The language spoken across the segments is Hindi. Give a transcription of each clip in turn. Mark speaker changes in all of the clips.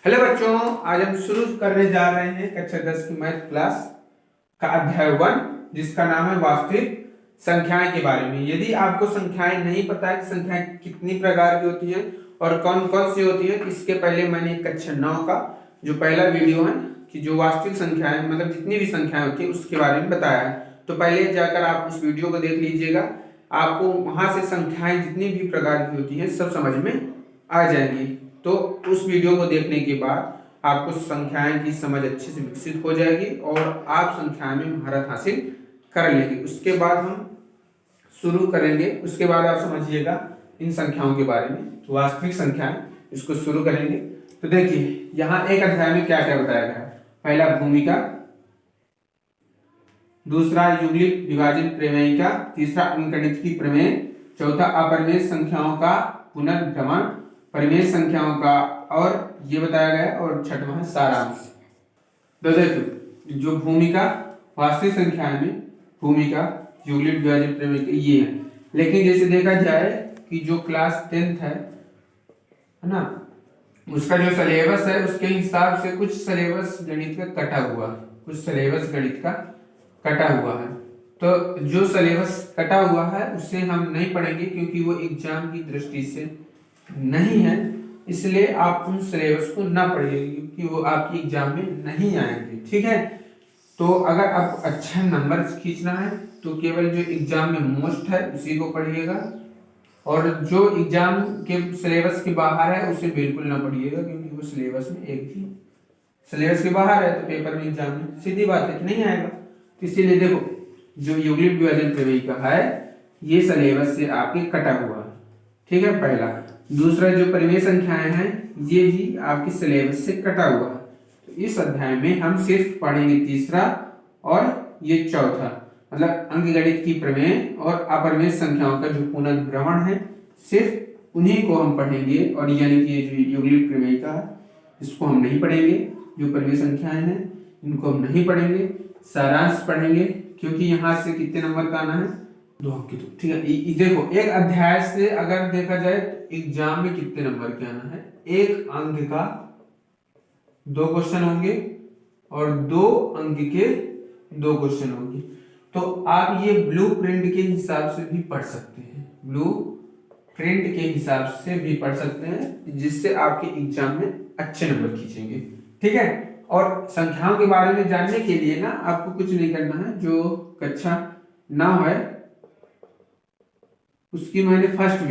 Speaker 1: हेलो बच्चों, आज हम शुरू करने जा रहे हैं कक्षा 10 की मैथ क्लास का अध्याय 1, जिसका नाम है वास्तविक संख्याएं के बारे में। यदि आपको संख्याएं नहीं पता है कि संख्याएं कितनी प्रकार की होती हैं और कौन कौन सी होती हैं, इसके पहले मैंने कक्षा 9 का जो पहला वीडियो है कि जो वास्तविक संख्याएं मतलब जितनी भी संख्याएं होती है उसके बारे में बताया है। तो पहले जाकर आप उस वीडियो को देख लीजिएगा, आपको वहां से संख्याएं जितनी भी प्रकार की होती हैं सब समझ में आ जाएंगी। तो उस वीडियो को देखने के बाद आपको संख्याएं की समझ अच्छे से विकसित हो जाएगी और आप संख्याएं में महारत हासिल कर लेंगे। उसके बाद हम शुरू करेंगे, उसके बाद आप समझिएगा इन संख्याओं के बारे में। तो वास्तविक संख्याएं इसको शुरू करेंगे। तो देखिए यहाँ एक अध्याय में क्या क्या बताया गया है। पहला भूमिका, दूसरा युग्लिक विभाजन प्रमेयिका, तीसरा अंकगणित की प्रमेय, चौथा अपरिमेय संख्याओं का पुनर्भ्रमण, परिमेय संख्याओं का और ये बताया गया, और छठवां है सारांश। तो देखो जो भूमिका वास्तविक संख्याएं में भूमिका युग्लिक विभाजन प्रमेय ये है। लेकिन जैसे देखा जाए कि जो क्लास 10th है ना, उसका जो सिलेबस है उसके हिसाब से कुछ सिलेबस गणित का कटा हुआ है, कुछ सिलेबस गणित का कटा हुआ है। तो जो सिलेबस कटा हुआ है उसे हम नहीं पढ़ेंगे क्योंकि वो एग्जाम की दृष्टि से नहीं है, इसलिए आप उन सिलेबस को ना पढ़िए क्योंकि वो आपकी एग्जाम में नहीं आएंगे। ठीक है, तो अगर आपको अच्छा नंबर खींचना है तो केवल जो एग्जाम में मोस्ट है उसी को पढ़िएगा, और जो एग्जाम के सिलेबस के बाहर है उसे बिल्कुल ना पढ़िएगा क्योंकि वो सिलेबस में एक भी सिलेबस के बाहर है तो पेपर में एग्जाम में सीधी बात है नहीं आएगा। तो इसीलिए देखो जो युग्लिक विभाजन प्रमेय है ये सिलेबस से आपके कटा हुआ है। ठीक है, पहला। दूसरा जो परिमेय संख्याएं हैं ये भी आपके सिलेबस से कटा हुआ है। तो इस अध्याय में हम सिर्फ पढ़ेंगे तीसरा और ये चौथा, मतलब अंकगणित की प्रमेय और अपरिमेय संख्याओं का जो पुनर्भ्रमण है सिर्फ उन्हीं को हम पढ़ेंगे, और यानी कि जो युग्लिक प्रमेय का इसको हम नहीं पढ़ेंगे। जो परिमेय संख्याएं हैं इनको हम नहीं पढ़ेंगे। सारांश पढ़ेंगे क्योंकि यहाँ से कितने नंबर का आना है, 2 अंक। तो ठीक है, देखो एक अध्याय से अगर देखा जाए तो एग्जाम में कितने नंबर के आना है, 1 अंक का 2 क्वेश्चन होंगे और 2 अंक के 2 क्वेश्चन होंगे। तो आप ये ब्लू प्रिंट के हिसाब से भी पढ़ सकते हैं, ब्लू प्रिंट के हिसाब से भी पढ़ सकते हैं, जिससे आपके एग्जाम में अच्छे नंबर खींचेंगे। ठीक है, और संख्याओं के बारे में जानने के लिए ना आपको कुछ नहीं करना है। जो कक्षा ना है उसकी मैंने फर्स्ट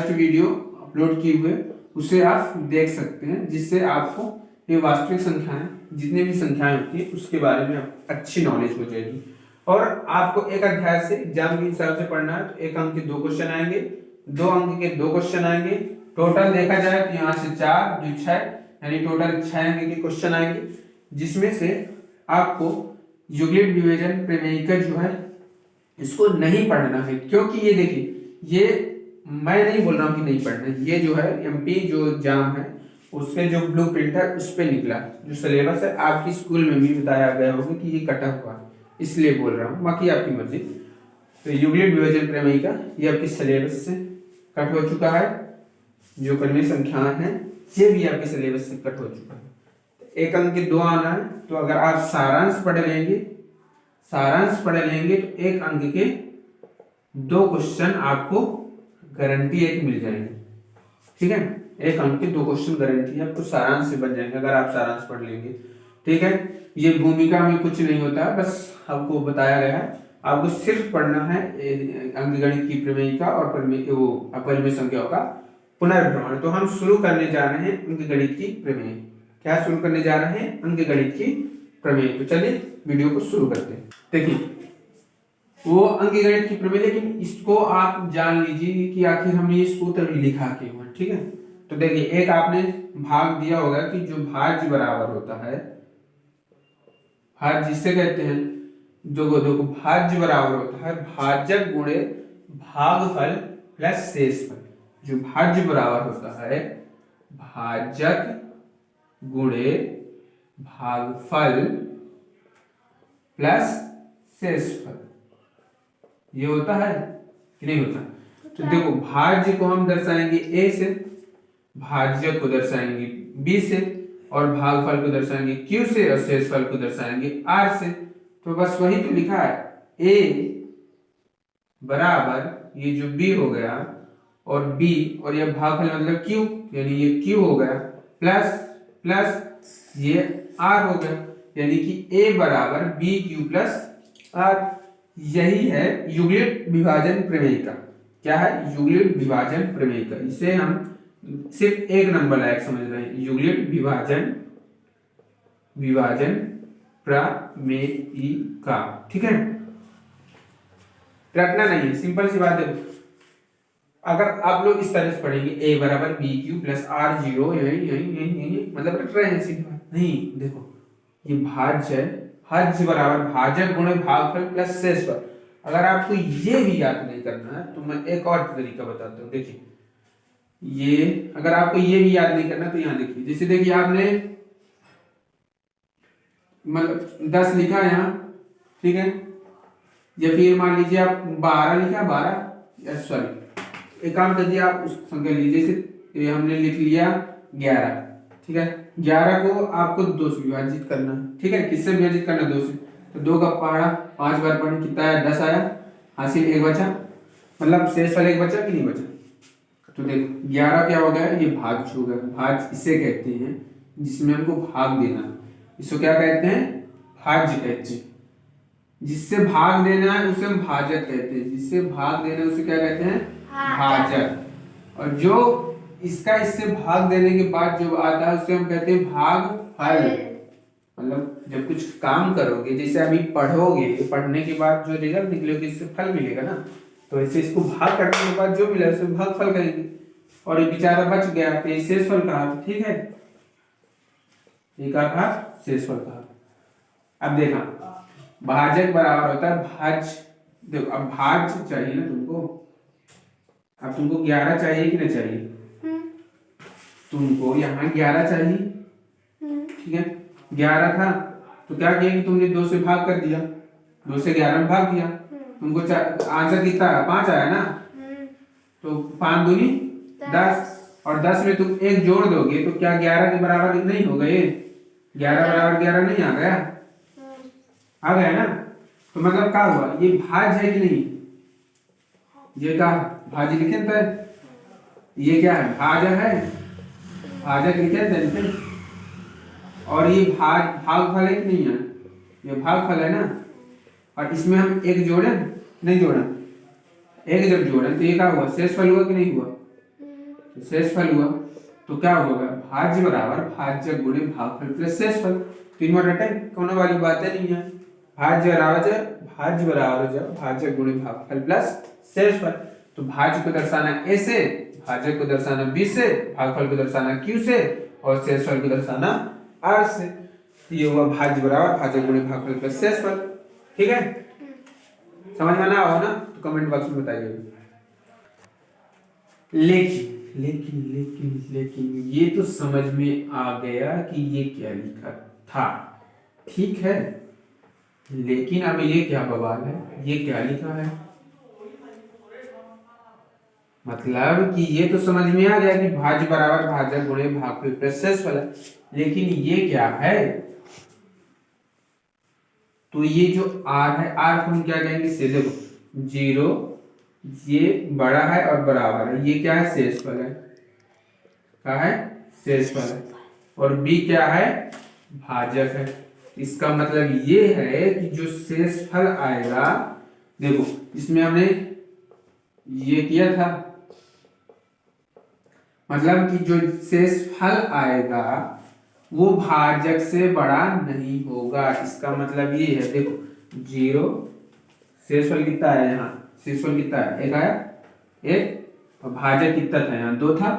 Speaker 1: वीडियो अपलोड किए हुए उसे आप देख सकते हैं, जिससे आपको ये वास्तविक संख्याएं जितनी भी संख्याएं होती है उसके बारे में अच्छी नॉलेज हो जाएगी। और आपको एक अध्याय से एग्जाम के हिसाब से पढ़ना है तो 1 अंक के 2 क्वेश्चन आएंगे, 2 अंक के 2 क्वेश्चन आएंगे। टोटल देखा जाए तो यहाँ से 4 जो 6 यानी टोटल 6 अंक के क्वेश्चन आएंगे, जिसमें से आपको युग्लिक विभाजन प्रमेय जो है इसको नहीं पढ़ना है। क्योंकि ये देखिए, ये मैं नहीं बोल रहा हूँ कि नहीं पढ़ना है, ये जो है एमपी जो एग्जाम है उसके जो ब्लू प्रिंट है उस पर निकला जो सिलेबस है, आपकी स्कूल में भी बताया गया होगा कि ये कटा हुआ है, इसलिए बोल रहा हूँ, बाकी आपकी मर्जी। तो युग्लिक विभाजन प्रमेय का ये आपके सिलेबस से कट हो चुका है। जो परिमेय संख्याएं हैं ये भी आपके सिलेबस से कट हो चुका है। 1 अंक के 2 आना है, तो अगर आप सारांश पढ़ लेंगे तो 1 अंक के 2 क्वेश्चन आपको गारंटी है कि मिल जाएंगे। ठीक है, 1 अंक के 2 क्वेश्चन गारंटी है आपको सारांश से बन जाएंगे अगर आप सारांश पढ़ लेंगे। ठीक है, ये भूमिका में कुछ नहीं होता, बस आपको बताया गया है, आपको सिर्फ पढ़ना है अंकगणित की प्रमेयिका और अपरिमेय संख्याओं का पुनर्भ्रमण। तो हम शुरू करने जा रहे हैं अंकगणित की प्रमेय। क्या शुरू करने जा रहे हैं? अंकगणित की प्रमेय। तो चलिए वीडियो को शुरू करते हैं। देखिए वो अंकगणित की प्रमेय, लेकिन इसको आप जान लीजिए कि आखिर हमने ये सूत्र लिखा क्यों है। ठीक है, तो देखिए एक आपने भाग दिया होगा कि जो भाज्य बराबर होता है, भाज्य जिसे कहते हैं, देखो भाज्य बराबर होता है भाजक गुणे भागफल प्लस शेषफल। जो भाज्य बराबर होता है भाजक गुणे भागफल प्लस शेषफल, ये होता है कि नहीं होता? तो देखो भाज्य को हम दर्शाएंगे a से, भाज्य को दर्शाएंगे b से, और भागफल को दर्शाएंगे Q से और शेषफल को दर्शाएंगे R से। तो बस वही तो लिखा है, A बराबर ये जो B हो गया और B और ये भागफल मतलब Q, यानी ये Q हो गया प्लस प्लस ये R हो गया, यानी कि A बराबर BQ प्लस R। यही है युग्लिड विभाजन प्रमेय का। क्या है? युग्लिड विभाजन प्रमेय का। इसे हम सिर्फ एक नंबर लायक समझ रहे हैं, युग्लिड विभाजन प्रमेय का। ठीक है, रटना नहीं है, सिंपल सी बात है। अगर आप लोग इस तरह से पढ़ेंगे A बराबर BQ प्लस R 0, यही मतलब रट रहे हैं सीधी बात नहीं। देखो ये भाज्य है, भाज्य बराबर भाजक गुणे भागफल प्लस शेषफल। अगर आपको ये भी याद नहीं करना है तो मैं एक और तरीका बताता हूँ। देखिए ये, अगर आपको ये भी याद नहीं करना तो यहाँ देखिए, जैसे देखिए आपने मतलब 10 लिखा यहाँ, ठीक है, या फिर मान लीजिए आप 12 लिखा, 12 सॉरी एक काम कर दिया आप उस संख्या लीजिए, जैसे हमने लिख लिया 11, ठीक है। 11 को आपको 2 से विभाजित करना है, ठीक है। किससे विभाजित करना? 2 से। तो 2 का पहाड़ा 5 बार पढ़े, कितना आया? 10 आया, हासिल 1 बचा, मतलब शेषफल 1 बचा कि नहीं बचा? तो देखो 11 क्या हो गया? ये भाज्य हो गया। भाज्य इसे कहते हैं जिसमें हमको भाग देना है, इसको क्या कहते हैं? भाज्य कहते हैं। जिससे भाग देना है उसे हम भाजक कहते हैं, जिससे भाग देना है उसे क्या कहते हैं? भाजक। और जो इसका इससे भाग देने के बाद जो आता है उसे हम कहते हैं भागफल। मतलब जब कुछ काम करोगे, जैसे अभी पढ़ोगे, पढ़ने के बाद जो रिजल्ट निकलेगा इससे फल मिलेगा ना, तो ऐसे इसको भाग करने के बाद जो मिला उसे भागफल कहेंगे। और ये बेचारा बच गया तो ये शेषफल कहा, ठीक है, ये कहा शेषफल कहा। अब देखा भाजक बराबर होता है भाज्य। देखो अब भाज्य चाहिए ना तुमको, अब तुमको 11 चाहिए कि नहीं चाहिए? तुमको यहाँ 11 चाहिए, ठीक है। 11 था तो क्या किया कि तुमने 2 से भाग कर दिया, 2 से 11 में भाग दिया, तुमको आंसर कितना आया? 5 आया ना। तो 5 दूनी 10, और 10 में तुम 1 जोड़ दोगे तो क्या 11 के बराबर नहीं होगा? ये 11 बराबर 11 नहीं आ गया? आ गया ना। तो मतलब क्या हुआ? ये भाज्य है कि नहीं? ये क्या भाज्य लिखे थे? ये क्या है? भाजक है, भाजक लिखे थे। और ये भागफल है कि नहीं है? ये भागफल है ना। और इसमें हम 1 जोड़े नहीं जोड़ा, 1 जब जोड़े तो ये क्या हुआ? शेषफल हुआ कि नहीं हुआ? तो शेषफल हुआ। तो क्या होगा? भाज्य बराबर भाजक गुणे भागफल प्लस शेषफल। तीन बार रटे, कोनो वाली बात नहीं है। भाज्य बराबर भाजक गुणे भागफल प्लस शेषफल। तो भाज्य को दर्शाना A से, भाजक को दर्शाना B से, भागफल को दर्शाना Q से और शेषफल को दर्शाना R से। ये हुआ भाज्य बराबर भाजक गुणे भागफल प्लस शेषफल। ठीक है, समझ में ना हो ना तो कमेंट बॉक्स में बताइए। लेकिन लेकिन लेकिन लेकिन ये तो समझ में आ गया कि ये क्या लिखा था, ठीक है। लेकिन अब ये क्या बवाल है? ये क्या लिखा है? मतलब कि ये तो समझ में आ गया कि भाज्य बराबर भाजक गुणे भागफल प्लस शेषफल है, लेकिन ये क्या है? तो ये जो R है, R को हम क्या कहेंगे? से देखो 0, ये बड़ा है और बराबर है, ये क्या है? शेषफल है। क्या है? शेषफल है। और B क्या है? भाजक है। इसका मतलब ये है कि जो शेषफल आएगा, देखो इसमें हमने ये किया था, मतलब कि जो शेषफल आएगा वो भाजक से बड़ा नहीं होगा। इसका मतलब ये है, देखो 0, शेषफल कितना है यहाँ? शेषफल कितना है? 1 आया, 1, और भाजक कितना था यहाँ? 2 था,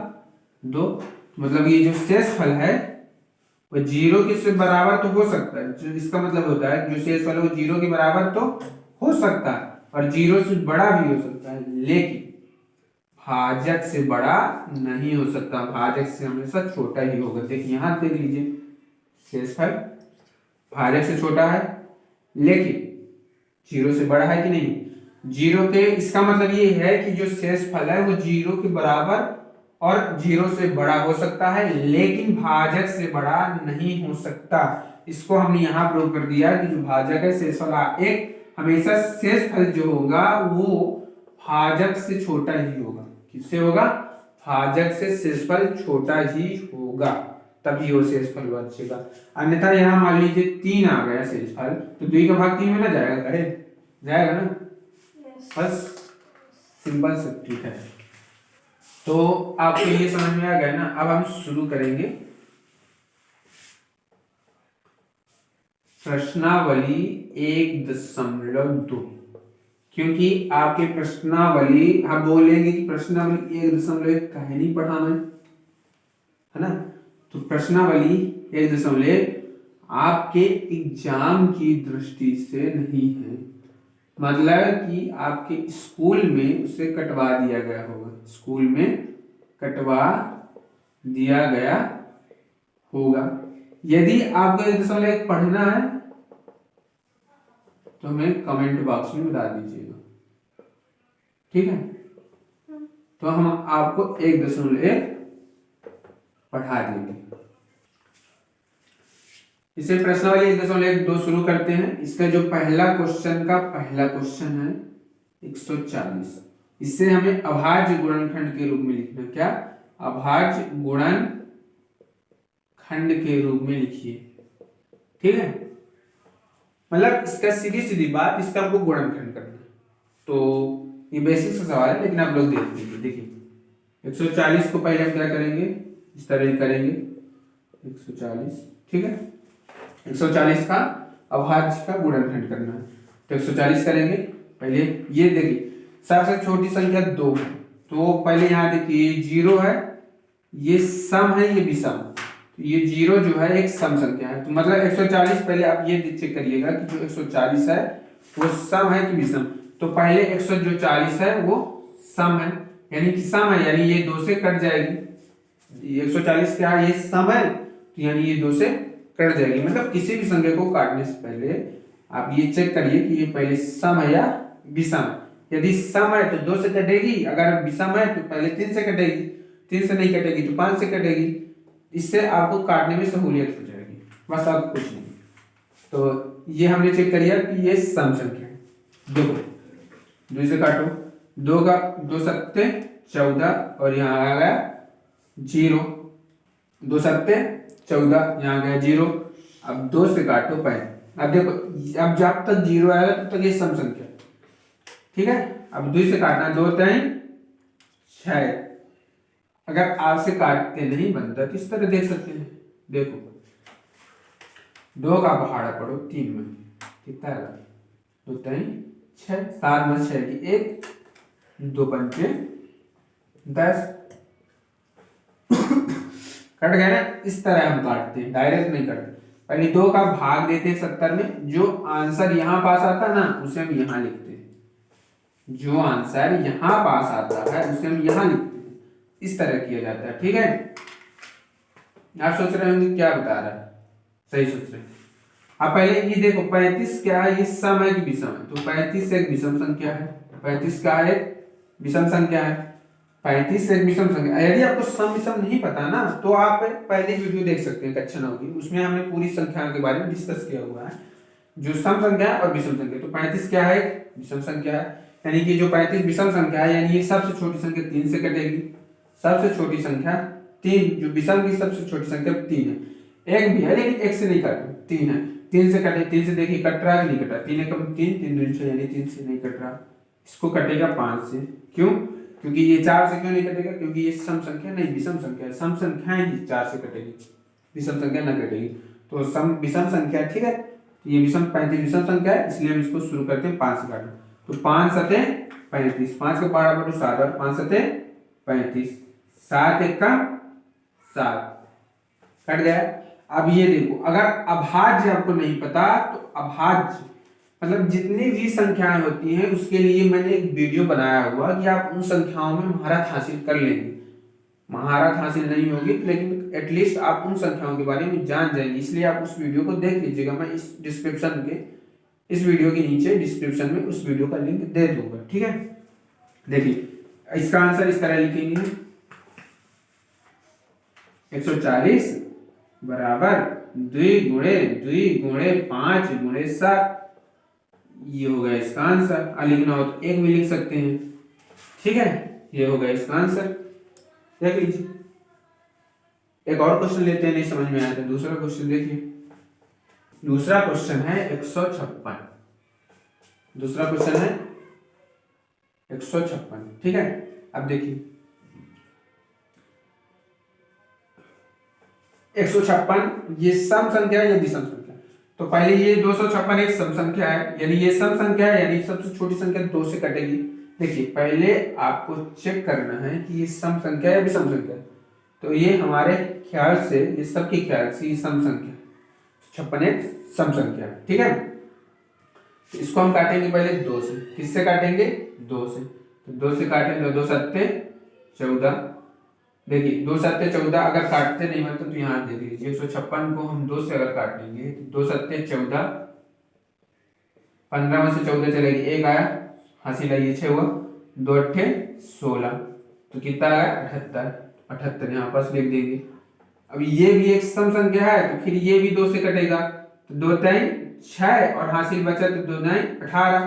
Speaker 1: 2। मतलब ये जो शेषफल है वो 0 के से बराबर तो हो सकता है। जो इसका मतलब होता है जो शेषफल है वो 0 के बराबर तो हो सकता है और 0 से बड़ा भी हो सकता है, लेकिन भाजक से बड़ा नहीं हो सकता। भाजक से हमेशा छोटा ही होगा। देखिए यहाँ देख लीजिए, शेषफल भाजक से छोटा है लेकिन 0 से बड़ा है कि नहीं? 0 के, इसका मतलब ये है कि जो शेषफल है वो 0 के बराबर और 0 से बड़ा हो सकता है लेकिन भाजक से बड़ा नहीं हो सकता। इसको हमने यहाँ प्रूव कर दिया कि जो भाजक है शेषफल एक हमेशा शेषफल जो होगा वो भाजक से छोटा ही होगा। किससे होगा? भाजक से शेषफल छोटा ही होगा, तभी वो शेषफल बचेगा। अन्यथा यहाँ मान लीजिए 3 आ गया शेषफल, तो 2 का भाग 3 में ना जाएगा, कहे जाएगा ना? बस सिंपल सब्ट्रैक्ट है। तो आपको ये समझ में आ गया ना? अब हम शुरू करेंगे प्रश्नावली 1.2, क्योंकि आपके प्रश्नावली आप बोलेंगे कि प्रश्नावली 1.1 कहे नहीं पढ़ा मैं, है ना? तो प्रश्नावली 1.1 आपके एग्जाम की दृष्टि से नहीं है, मतलब कि आपके स्कूल में उसे कटवा दिया गया होगा, स्कूल में कटवा दिया गया होगा। यदि आपको 1.1 पढ़ना है तो हमें कमेंट बॉक्स में बता दीजिएगा, ठीक है? तो हम आपको 1.1 पढ़ा देंगे। इसे प्रश्नावली 1.2 शुरू करते हैं। इसका जो पहला क्वेश्चन है 140। इससे हमें अभाज्य गुणनखंड के रूप में लिखना। क्या? अभाज्य गुणनखंड के रूप में लिखिए, ठीक है? मतलब इसका सीधी बात, इसका हमको गुणनखंड करना है। तो ये बेसिक सा सवाल है, लेकिन आप लोग देख लीजिए। देखिए 140 को पहले हम क्या करेंगे, इस तरह करेंगे 140, ठीक है? 140 का अभाज्य का गुणनखंड करना है, तो 140 करेंगे। पहले ये देखिए सबसे छोटी संख्या 2 है, तो पहले यहाँ देखिए 0 है, ये सम है, ये विषम। तो ये 0 जो है एक सम संख्या है, तो मतलब 140 पहले आप ये चेक करिएगा कि जो 140 है वो सम है कि विषम। तो पहले 140 है वो सम है, यानी कि सम है, यानी ये 2 से कट जाएगी। 140 क्या है? ये सम है, तो यानी ये 2 से कट जाएगी। मतलब किसी भी संख्या को काटने से पहले आप ये चेक करिए कि ये पहले सम है या विषम। यदि सम है तो 2 से कटेगी, अगर विषम है तो पहले 3 से कटेगी, 3 से नहीं कटेगी तो 5 से कटेगी। इससे आपको काटने में सहूलियत हो जाएगी, बस आप कुछ नहीं। तो ये हमने चेक किया कि ये सम संख्या है। देखो 2 से काटो, 2 का 2 सत्ते 14 और यहाँ आ गया 0, 2 सत्ते 14, यहाँ गया 0। अब 2 से काटो 5। अब देखो, अब जब तक 0 आएगा तब तक ये सम संख्या, ठीक है? अब 2 से काटना, 2 3 6। अगर आपसे काटते नहीं बनता तो इस तरह देख सकते हैं। देखो 2 का पहाड़ा पड़ो 3 में, कितना आएगा? 2 3 6, 7 में 6 की 1, 2 पंचे 10। कट गया ना? इस तरह हम काटते हैं, डायरेक्ट नहीं करते। पहले 2 का भाग देते हैं 70 में, जो आंसर यहाँ पास आता ना उसे हम यहाँ लिखते हैं, जो आंसर यहाँ पास आता है उसे हम यहाँ लिखते हैं। इस तरह किया जाता है, ठीक है? आप सोच रहे होंगे क्या बता रहा है, सही सोच रहे हैं आप। पहले ये देखो 35 क्या है? ये सम है कि विषम है? तो 35 एक विषम संख्या है, 35 का एक विषम संख्या है, 35 एक विषम संख्या। यदि आपको सम विषम नहीं पता ना तो आप पहले वीडियो देख सकते हैं कक्षा 9 की, उसमें हमने पूरी संख्याओं के बारे में डिस्कस किया हुआ है, जो सम संख्या और विषम संख्या। तो 35 क्या है? विषम संख्या है, यानी कि जो 35 विषम संख्या है, यानी ये सबसे छोटी संख्या 3 से कटेगी। सबसे छोटी संख्या 3, जो विषम की सबसे छोटी संख्या 3 है। एक भी है लेकिन 1 से नहीं काटे, 3 है, 3 से कटे, 3 से देखिए कट रहा है कि नहीं कट रहा? 3 एकम 3, 3 दूनी 6, यानी 3 से नहीं कट रहा। इसको कटेगा 5 से, क्यों? क्योंकि ये 4 से क्यों नहीं कटेगा? क्योंकि ये सम संख्या नहीं विषम संख्या है, सम संख्याएं ही 4 से कटेगी, विषम संख्या ना कटेगी। तो सम विषम संख्या, ठीक है? तो ये विषम 35 विषम संख्या है, इसलिए हम इसको शुरू करते हैं 5 से काटो। तो 5 सते 35, 5 का पहाड़ा पड़ो 7 और 5 सते 35, 7 एक का 7, कट गया। अब ये देखो, अगर अभाज्य आपको नहीं पता तो अभाज्य मतलब जितनी भी संख्याएं होती हैं उसके लिए मैंने एक वीडियो बनाया हुआ कि आप उन संख्याओं में महारत हासिल कर लेंगे। महारत हासिल नहीं होगी लेकिन एटलीस्ट आप उन संख्याओं के बारे में जान जाएंगे, इसलिए आप उस वीडियो को देख लीजिएगा। मैं इस डिस्क्रिप्शन के, इस वीडियो के नीचे डिस्क्रिप्शन में उस वीडियो का लिंक दे दूंगा, ठीक है? देखिए इसका आंसर इस तरह लिखेंगे 140 बराबर 2 × 5 × 7, ये हो गया इसका आंसर। लिखना हो तो 1 भी लिख सकते हैं, ठीक है। ये हो गया इसका आंसर, देख लीजिए। एक और क्वेश्चन लेते हैं, नहीं समझ में आया तो दूसरा क्वेश्चन देखिए। दूसरा क्वेश्चन है 156। दूसरा क्वेश्चन है 156, ठीक है। अब देखिए 156 ये सम संख्या है या विषम संख्या। तो पहले ये 256 एक सम संख्या है, यानी ये सम संख्या है, यानी सबसे छोटी संख्या 2 से कटेगी। देखिए पहले आपको चेक करना है कि ये सम संख्या है या विषम संख्या है। तो ये हमारे ख्याल से, ये सबके ख्याल से ये सम संख्या 56 एक सम संख्या है, ठीक है। तो इसको हम काटेंगे पहले 2 से। किससे काटेंगे? 2 से। तो 2 से काटेंगे तो 2 सत्ते 14। देखिए 2 सत्ते 14, अगर काटते नहीं मतलब तो यहाँ दे दीजिए। 156 को हम 2 से अगर काट लेंगे तो 2 सत्ते 14, 15 में से 14 चलेगी, 1 आया, हासिल लाइए 6 हुआ, 2 अट्ठे 16, तो कितना आया 78। 78 यहाँ पास लिख देंगे। अब ये भी एक सम संख्या है तो फिर ये भी 2 से कटेगा, तो 2 3 6 और हासिल बचा तो 2 9 18,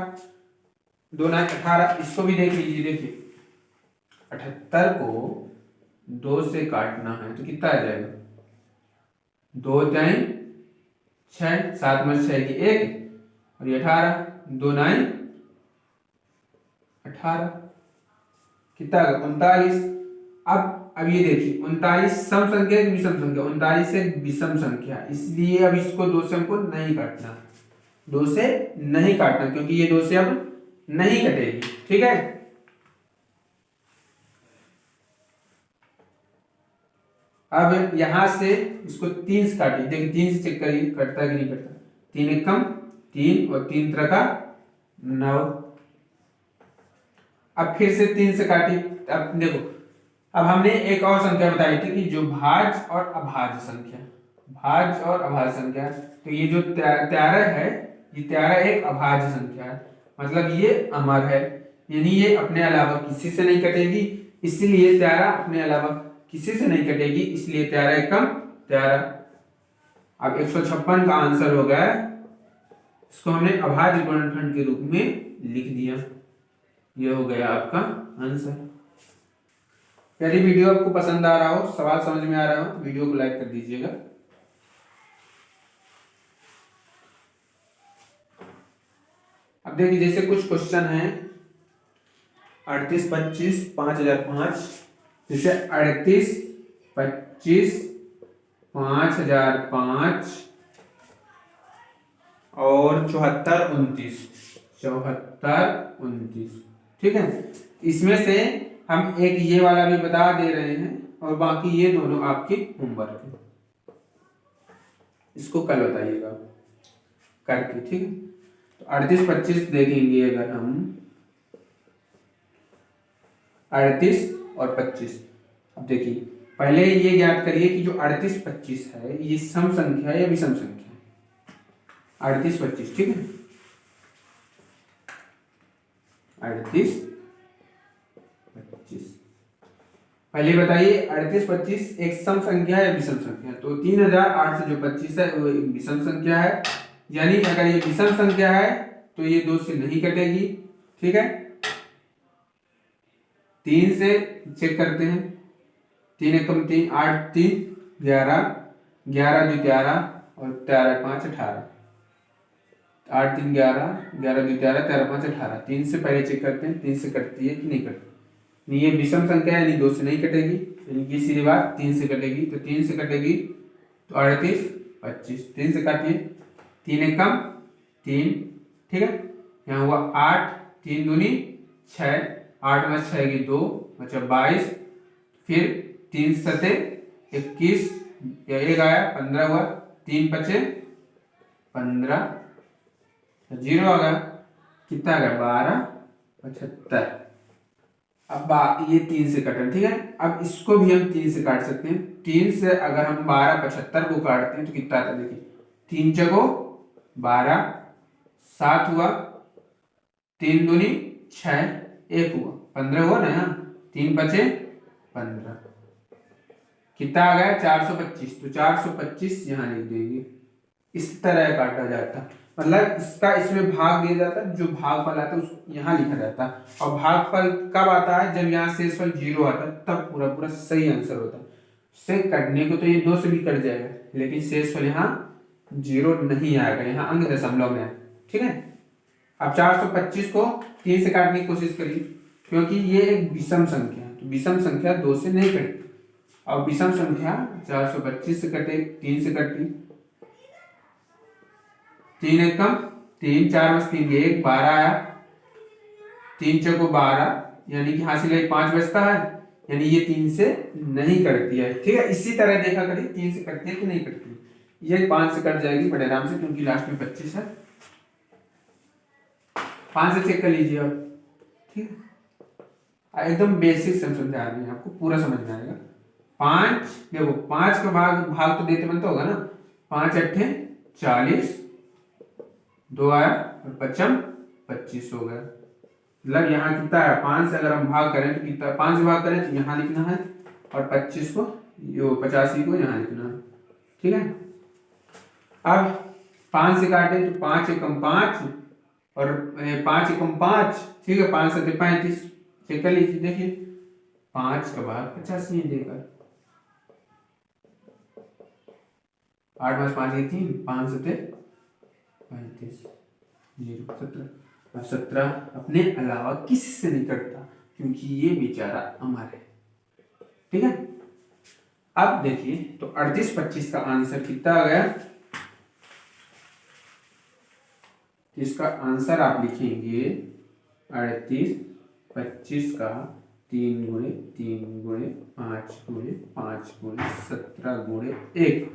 Speaker 1: 2 9 18। इसको भी देख लीजिए। देखिए 78 को 2 से काटना है तो कितना आ जाएगा? 2 3 6, 7 में 6 की 1 और ये 18, 2 9 18, कितना आ गया 39। अब ये देखिए 39 सम संख्या है विषम संख्या? 39 एक विषम संख्या, इसलिए अब इसको 2 से हमको नहीं काटना, 2 से नहीं काटना, क्योंकि ये 2 से अब नहीं कटेगी, ठीक है। अब यहां से इसको 3 से काटिए। देखिए 3 से चेक करिए कटता है कि नहीं कटता। 3 एक कम 3 और 3 तरह का 9। अब फिर से 3 से काटिए। अब देखो, अब हमने एक और संख्या बताई थी कि जो भाज्य और अभाज्य संख्या, भाज्य और अभाज्य संख्या, तो ये जो 13 है, ये 13 एक अभाज्य संख्या है, मतलब ये अमर है, यानी ये अपने अलावा किसी से नहीं कटेगी, इसलिए 13 अपने अलावा किसी से नहीं कटेगी, इसलिए 13 एक कम 13। अब 156 का आंसर हो गया, इसको हमने अभाज्य गुणनखंड के रूप में लिख दिया। ये हो गया आपका आंसर। यदि वीडियो आपको पसंद आ रहा हो, सवाल समझ में आ रहा हो, वीडियो को लाइक कर दीजिएगा। अब देखिए जैसे कुछ क्वेश्चन है 38 25 5005, जैसे 38 25 5005 और 74 29, 74 29, ठीक है। इसमें से हम एक ये वाला भी बता दे रहे हैं और बाकी ये दोनों आपके होमवर्क है, इसको कल बताइएगा करके, ठीक है। तो 38 25 देखेंगे, अगर हम 38 और 25, अब देखिए पहले ये ज्ञात करिए कि जो 38 25 है ये सम संख्या है या विषम संख्या है? 38 25, ठीक है। 38 25 पहले बताइए 38 25 एक सम संख्या है या विषम संख्या? तो 3008 से जो 25 है वो एक विषम संख्या है, यानी अगर ये विषम संख्या है तो ये 2 से नहीं कटेगी, ठीक है। 3 से चेक करते हैं। 3 एक कम 3, 8 3 11, 11 2 11 और 13 5 18, 8 3 11, 11 2 13, 13 5 18। 3 से पहले चेक करते हैं 3 से कटती है कि नहीं कटती। ये विषम संख्या है, यानी 2 से नहीं कटेगी, यानी कि सीधी बात 3 से कटेगी। तो 3 से कटेगी तो 38 25, 3 से काटिए। 3 एक कम 3, ठीक है। यहाँ हुआ 8, 3 दूनी 6, 8 में 6 की 2, अच्छा 22, फिर 3 सते 21, 1 आया 15 हुआ, 3 बचे 15, 0 आ गया, कितना आ गया 12 75। अब ये 3 से कटन, ठीक है। अब इसको भी हम 3 से काट सकते हैं। 3 से अगर हम 12 75 को काटते हैं तो कितना आता है? देखिए 3 चको 12, 7 हुआ, 3 दूनी 6, 1 हुआ 15 हुआ ना, यहाँ 3 बचे 15, कितना आ गया 425, तो 425 यहाँ लिख देंगे। इस तरह काटा जाता, मतलब इसका इसमें भाग दिया जाता है, जो भागफल आता है उसको यहाँ लिखा जाता है। और भागफल कब आता है, जब यहाँ शेषफल 0 आता है, तब पूरा पूरा सही आंसर होता है। से कटने को तो ये 2 से भी कट जाएगा, लेकिन शेषफल यहाँ 0 नहीं आएगा, यहाँ अंक दशमलव में है। ठीक है, अब 425 को 3 से काटने की कोशिश करिए, क्योंकि ये एक विषम संख्या है, तो विषम संख्या 2 से नहीं कटती। अब विषम संख्या 425 से कटे, 3 से कटी, 3 एकम 3, 4 बस 3 1, 12 आया, 3 चौको 12, यानी कि हासिल है 5 बचता है, यानी ये 3 से नहीं कटती है। ठीक है, इसी तरह देखा करिए 3 से कटती है कि नहीं कटती है। ये 5 से कट जाएगी बड़े आराम से, क्योंकि लास्ट में 25 है। 5 से चेक कर लीजिए आप। ठीक है, एकदम बेसिक समझा रहे हैं आपको, पूरा समझ में आएगा। 5 देखो, 5 का भाग तो देते बनता होगा ना, 5 अट्ठे 40, 2 आया और 5 25 हो गया। मतलब यहाँ कितना है, 5 से अगर हम भाग करें तो कितना, 5 से भाग करें तो यहाँ लिखना है, और 25 को, यो 85 को यहाँ लिखना है। ठीक है, अब 5 से काटे तो 5 एकम 5 और 5 एकम 5, ठीक है, 5 सत्ते 35, चेक कर लीजिए, देखिए 5 का भाग 85 देकर, 8 5 5 3, 5 सत्ते 35, 0 17। अब 17 अपने अलावा किसी से नहीं कटता, क्योंकि ये बेचारा अमर है। ठीक है, अब देखिए तो 38 25 का आंसर कितना आ गया। इसका आंसर आप लिखेंगे 38 25 का 3 गुणे 3 गुणे 5 गुणे 5 गुणे 17 गुणे 1,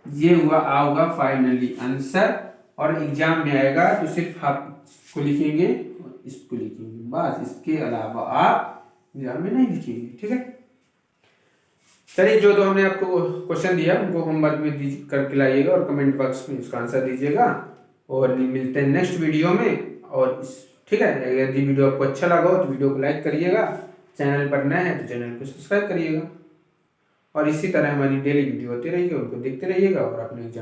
Speaker 1: ये होगा फाइनली आंसर। और एग्जाम में आएगा तो सिर्फ आप इसको लिखेंगे और इसको लिखेंगे, बस, इसके अलावा आप एग्जाम में नहीं लिखेंगे। ठीक है, चलिए, जो तो हमने आपको क्वेश्चन दिया उनको होमवर्क में करके लाइएगा और कमेंट बॉक्स में उसका आंसर दीजिएगा, और मिलते हैं नेक्स्ट वीडियो में। और ठीक है, यदि वीडियो आपको अच्छा लगा हो तो वीडियो को लाइक करिएगा, चैनल पर नए हैं तो चैनल को सब्सक्राइब करिएगा, और इसी तरह हमारी डेली वीडियो होती रहेगी, उनको देखते रहिएगा और अपने एग्जाम